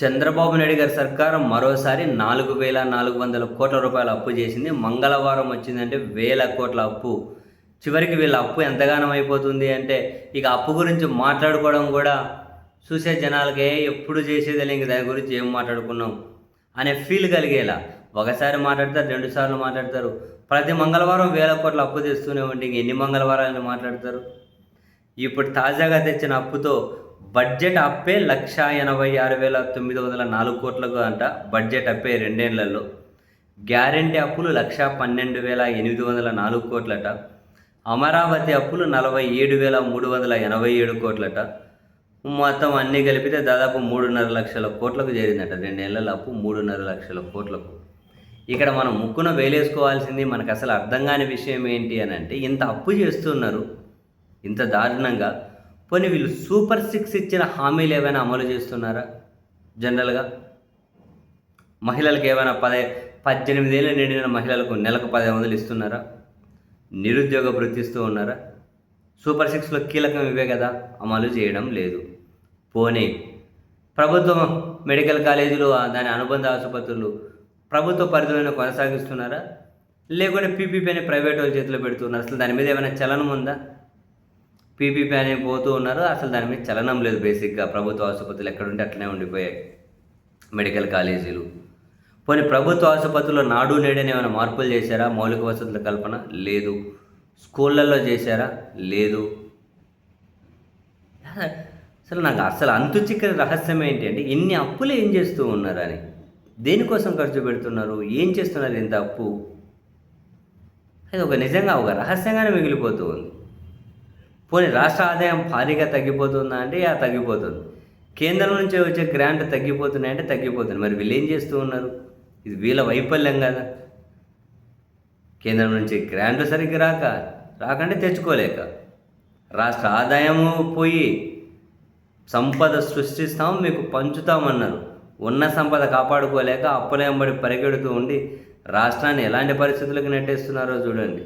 చంద్రబాబు నాయుడు గారి సర్కారు మరోసారి 4,400 కోట్ల రూపాయల అప్పు చేసింది. మంగళవారం వచ్చిందంటే వేల కోట్ల అప్పు. చివరికి వీళ్ళ అప్పు ఎంతగానం అయిపోతుంది అంటే ఇక అప్పు గురించి మాట్లాడుకోవడం కూడా చూసే జనాలకే ఎప్పుడు చేసేది ఇంక దాని గురించి ఏం మాట్లాడుకున్నాం అనే ఫీల్ కలిగేలా ఒకసారి మాట్లాడతారు, 2 సార్లు మాట్లాడతారు. ప్రతి మంగళవారం వేల కోట్ల అప్పు తెస్తూనే ఉంటే ఇంక ఎన్ని మంగళవారాలని మాట్లాడతారు. ఇప్పుడు తాజాగా తెచ్చిన అప్పుతో బడ్జెట్ అప్పే 1,86,904 కోట్లకు అంట. బడ్జెట్ అప్పే 2 ఏళ్లలో. గ్యారెంటీ అప్పులు 1,12,804 కోట్లట. అమరావతి అప్పులు 47,387 కోట్లట. మొత్తం అన్నీ కలిపితే దాదాపు 3.5 లక్షల కోట్లకు చేరిందట. 2 ఏళ్ల అప్పు 3.5 లక్షల కోట్లకు. ఇక్కడ మనం ముక్కున వేలేసుకోవాల్సింది, మనకు అసలు అర్థం కాని విషయం ఏంటి అని అంటే, ఇంత అప్పు చేస్తున్నారు ఇంత దారుణంగా. పోనీ వీళ్ళు సూపర్ 6 ఇచ్చిన హామీలు ఏమైనా అమలు చేస్తున్నారా? జనరల్గా మహిళలకు ఏమైనా 18 ఏళ్ళు నిండిన మహిళలకు నెలకు 1,000 ఇస్తున్నారా? నిరుద్యోగ భృతిస్తూ ఉన్నారా? సూపర్ 6లో కీలకం ఇవే కదా, అమలు చేయడం లేదు. పోనీ ప్రభుత్వం మెడికల్ కాలేజీలు, దాని అనుబంధ ఆసుపత్రులు ప్రభుత్వ పరిధిలోనే కొనసాగిస్తున్నారా? లేకుంటే పీపీపీ అని ప్రైవేట్ వాళ్ళ చేతిలో పెడుతున్నారు. అసలు దాని మీద ఏమైనా చలనం ఉందా? పీపీపీ అని పోతూ ఉన్నారు, అసలు దాని మీద చలనం లేదు. బేసిక్గా ప్రభుత్వ ఆసుపత్రులు ఎక్కడుంటే అట్లనే ఉండిపోయాయి మెడికల్ కాలేజీలు. పోనీ ప్రభుత్వ ఆసుపత్రుల్లో నాడు నేడని ఏమైనా మార్పులు చేశారా? మౌలిక వసతుల కల్పన లేదు. స్కూళ్ళల్లో చేశారా? లేదు. అసలు నాకు అసలు అంతు చిక్కని రహస్యం ఏంటి అంటే, ఇన్ని అప్పులు ఏం చేస్తూ ఉన్నారని, దేనికోసం ఖర్చు పెడుతున్నారు, ఏం చేస్తున్నారు ఇంత అప్పు? అది నిజంగా ఒక రహస్యంగానే మిగిలిపోతూ ఉంది. పోనీ రాష్ట్ర ఆదాయం భారీగా తగ్గిపోతుందా అంటే తగ్గిపోతుంది. కేంద్రం నుంచి వచ్చే గ్రాంట్ తగ్గిపోతున్నాయంటే తగ్గిపోతుంది. మరి వీళ్ళు ఏం చేస్తూ ఉన్నారు? ఇది వీళ్ళ వైఫల్యం కదా. కేంద్రం నుంచి గ్రాంట్ సరిగ్గా రాకంటే తెచ్చుకోలేక, రాష్ట్ర ఆదాయము పోయి సంపద సృష్టిస్తాం మీకు పంచుతామన్నారు. ఉన్న సంపద కాపాడుకోలేక అప్పుల వెంబడి పరిగెడుతూ ఉండి రాష్ట్రాన్ని ఎలాంటి పరిస్థితులకు నెట్టేస్తున్నారో చూడండి.